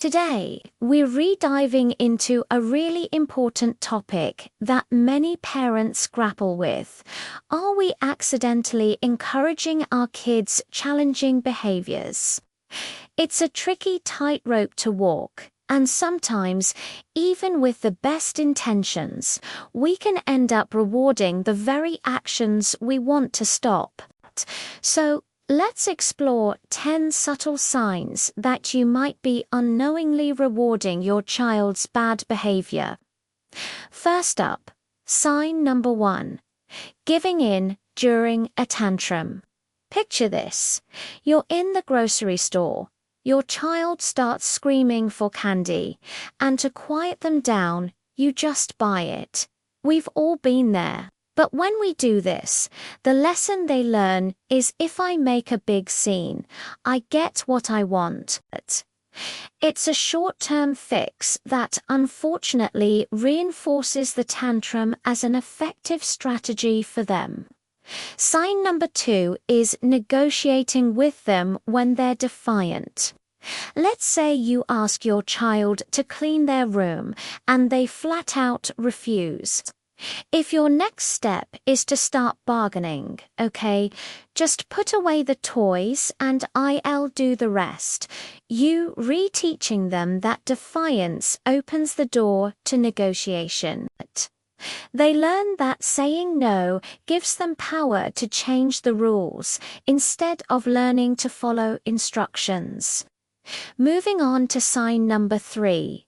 Today, we're re-diving into a really important topic that many parents grapple with. Are we accidentally encouraging our kids' challenging behaviors? It's a tricky tightrope to walk, and sometimes, even with the best intentions, we can end up rewarding the very actions we want to stop. So, let's explore 10 subtle signs that you might be unknowingly rewarding your child's bad behavior. First up, sign number 1. Giving in during a tantrum. Picture this. You're in the grocery store. Your child starts screaming for candy, and to quiet them down, you just buy it. We've all been there. But when we do this, the lesson they learn is if I make a big scene, I get what I want. It's a short-term fix that unfortunately reinforces the tantrum as an effective strategy for them. Sign number 2 is negotiating with them when they're defiant. Let's say you ask your child to clean their room and they flat out refuse. If your next step is to start bargaining, okay, just put away the toys and I'll do the rest, you reteaching them that defiance opens the door to negotiation. They learn that saying no gives them power to change the rules instead of learning to follow instructions. Moving on to sign number 3.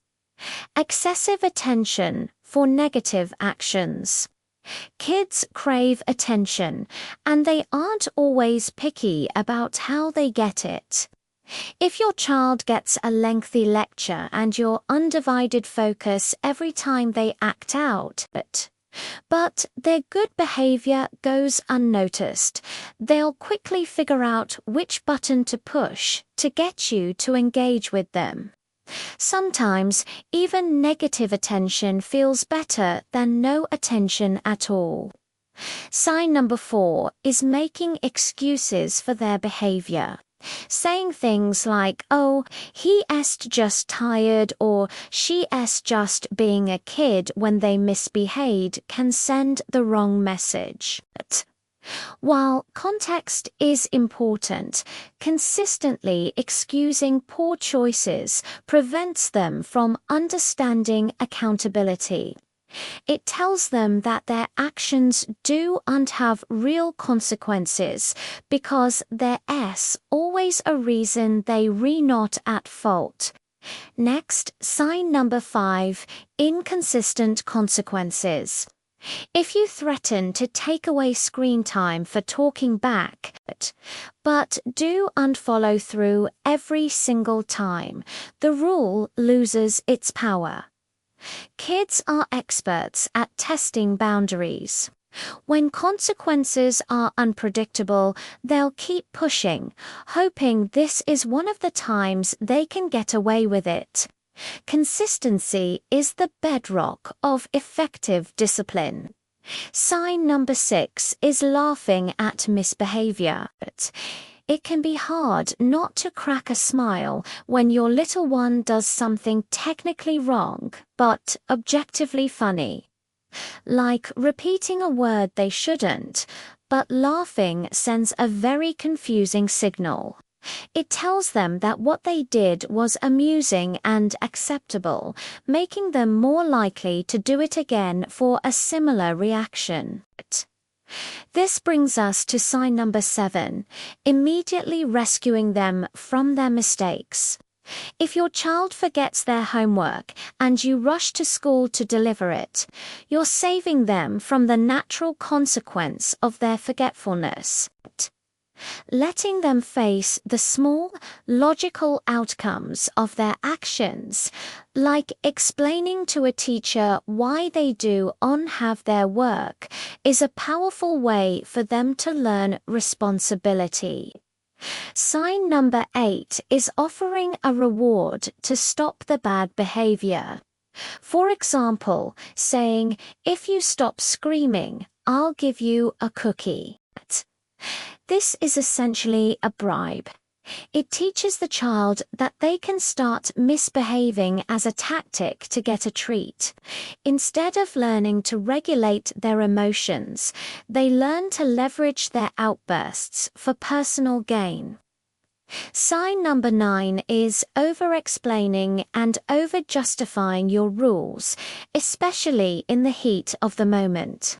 Excessive attention for negative actions. Kids crave attention, and they aren't always picky about how they get it. If your child gets a lengthy lecture and your undivided focus every time they act out, but their good behavior goes unnoticed, they'll quickly figure out which button to push to get you to engage with them. Sometimes, even negative attention feels better than no attention at all. Sign number 4 is making excuses for their behavior. Saying things like, oh, he's just tired or she's just being a kid when they misbehaved can send the wrong message. While context is important, consistently excusing poor choices prevents them from understanding accountability. It tells them that their actions do and have real consequences because there's always a reason they re not at fault. Next, sign number 5, inconsistent consequences. If you threaten to take away screen time for talking back, but do and follow through every single time, the rule loses its power. Kids are experts at testing boundaries. When consequences are unpredictable, they'll keep pushing, hoping this is one of the times they can get away with it. Consistency is the bedrock of effective discipline. Sign number 6 is laughing at misbehavior. It can be hard not to crack a smile when your little one does something technically wrong, but objectively funny. Like repeating a word they shouldn't, but laughing sends a very confusing signal. It tells them that what they did was amusing and acceptable, making them more likely to do it again for a similar reaction. This brings us to sign number 7, immediately rescuing them from their mistakes. If your child forgets their homework and you rush to school to deliver it, you're saving them from the natural consequence of their forgetfulness. Letting them face the small, logical outcomes of their actions, like explaining to a teacher why they do or have their work, is a powerful way for them to learn responsibility. Sign number 8 is offering a reward to stop the bad behavior. For example, saying, if you stop screaming, I'll give you a cookie. This is essentially a bribe. It teaches the child that they can start misbehaving as a tactic to get a treat. Instead of learning to regulate their emotions, they learn to leverage their outbursts for personal gain. Sign number 9 is over-explaining and over-justifying your rules, especially in the heat of the moment.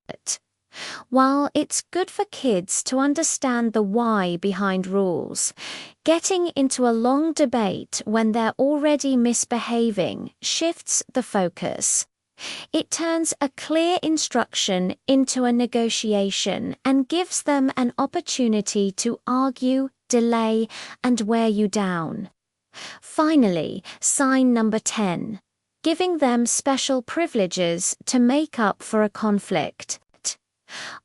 While it's good for kids to understand the why behind rules, getting into a long debate when they're already misbehaving shifts the focus. It turns a clear instruction into a negotiation and gives them an opportunity to argue, delay, and wear you down. Finally, sign number 10. Giving them special privileges to make up for a conflict.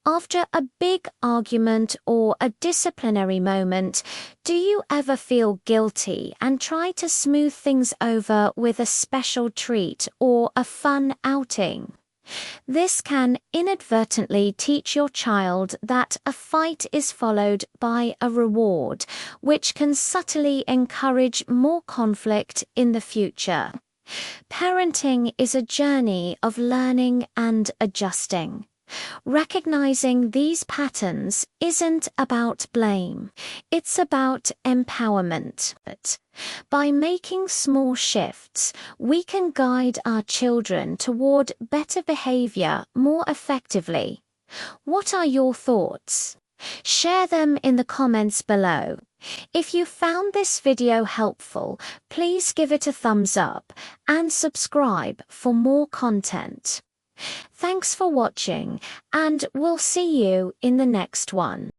After a big argument or a disciplinary moment, do you ever feel guilty and try to smooth things over with a special treat or a fun outing? This can inadvertently teach your child that a fight is followed by a reward, which can subtly encourage more conflict in the future. Parenting is a journey of learning and adjusting. Recognizing these patterns isn't about blame, it's about empowerment. By making small shifts, we can guide our children toward better behavior more effectively. What are your thoughts? Share them in the comments below. If you found this video helpful, please give it a thumbs up and subscribe for more content. Thanks for watching, and we'll see you in the next one.